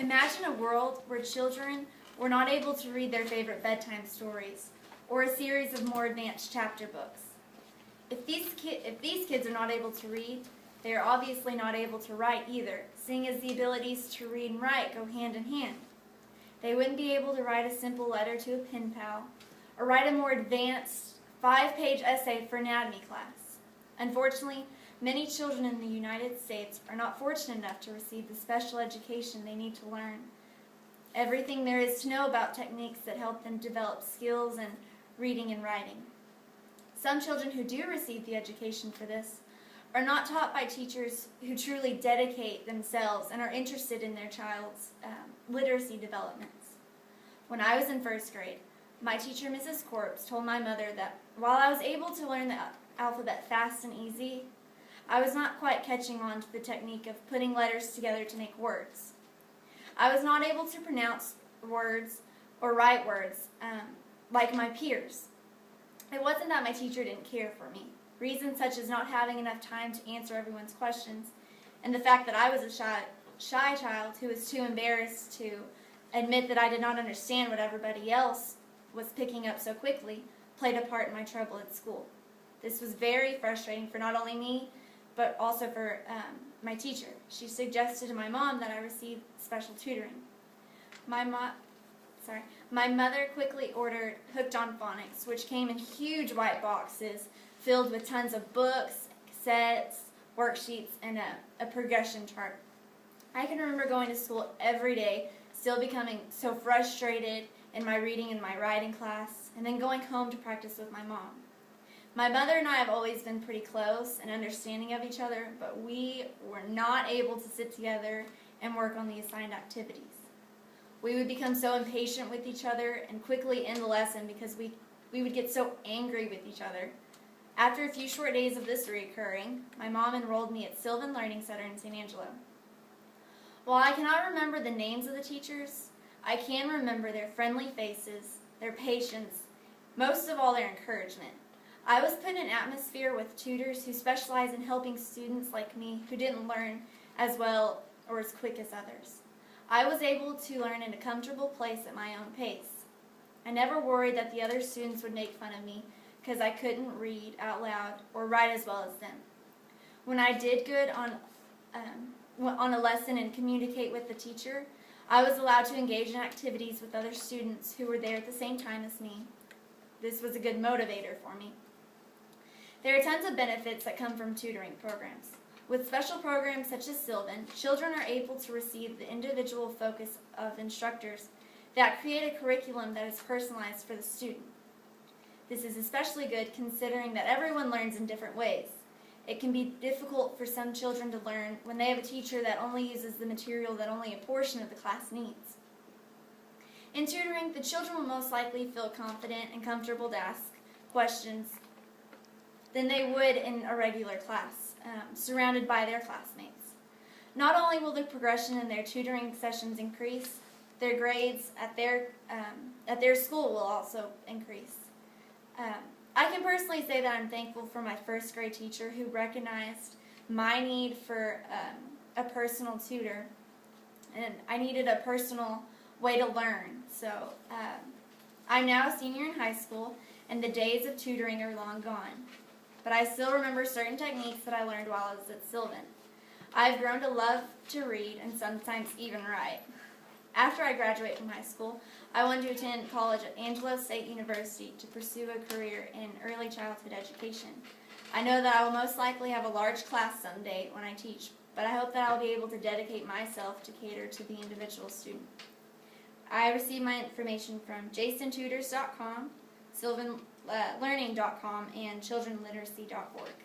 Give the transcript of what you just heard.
Imagine a world where children were not able to read their favorite bedtime stories or a series of more advanced chapter books. If these kids are not able to read, they are obviously not able to write either, seeing as the abilities to read and write go hand in hand. They wouldn't be able to write a simple letter to a pen pal or write a more advanced 5-page essay for anatomy class. Unfortunately, many children in the United States are not fortunate enough to receive the special education they need to learn everything there is to know about techniques that help them develop skills in reading and writing. Some children who do receive the education for this are not taught by teachers who truly dedicate themselves and are interested in their child's literacy developments. When I was in first grade, my teacher, Mrs. Corpse, told my mother that while I was able to learn the alphabet fast and easy, I was not quite catching on to the technique of putting letters together to make words. I was not able to pronounce words or write words like my peers. It wasn't that my teacher didn't care for me. Reasons such as not having enough time to answer everyone's questions and the fact that I was a shy child who was too embarrassed to admit that I did not understand what everybody else was picking up so quickly played a part in my trouble at school. This was very frustrating for not only me, but also for my teacher. She suggested to my mom that I receive special tutoring. My mother quickly ordered Hooked on Phonics, which came in huge white boxes filled with tons of books, cassettes, worksheets, and a progression chart. I can remember going to school every day, still becoming so frustrated in my reading and my writing class, and then going home to practice with my mom. My mother and I have always been pretty close and understanding of each other, but we were not able to sit together and work on the assigned activities. We would become so impatient with each other and quickly end the lesson because we would get so angry with each other. After a few short days of this reoccurring, my mom enrolled me at Sylvan Learning Center in San Angelo. While I cannot remember the names of the teachers, I can remember their friendly faces, their patience, most of all their encouragement. I was put in an atmosphere with tutors who specialize in helping students like me who didn't learn as well or as quick as others. I was able to learn in a comfortable place at my own pace. I never worried that the other students would make fun of me because I couldn't read out loud or write as well as them. When I did good on a lesson and communicate with the teacher, I was allowed to engage in activities with other students who were there at the same time as me. This was a good motivator for me. There are tons of benefits that come from tutoring programs. With special programs such as Sylvan, children are able to receive the individual focus of instructors that create a curriculum that is personalized for the student. This is especially good considering that everyone learns in different ways. It can be difficult for some children to learn when they have a teacher that only uses the material that only a portion of the class needs. In tutoring, the children will most likely feel confident and comfortable to ask questions than they would in a regular class, surrounded by their classmates. Not only will the progression in their tutoring sessions increase, their grades at their school will also increase. I can personally say that I'm thankful for my first grade teacher who recognized my need for a personal tutor, and I needed a personal way to learn. So I'm now a senior in high school, and the days of tutoring are long gone. But I still remember certain techniques that I learned while I was at Sylvan. I've grown to love to read and sometimes even write. After I graduate from high school, I wanted to attend college at Angelo State University to pursue a career in early childhood education. I know that I will most likely have a large class someday when I teach, but I hope that I will be able to dedicate myself to cater to the individual student. I received my information from jasontutors.com, sylvanlearning.com, and childrenliteracy.org.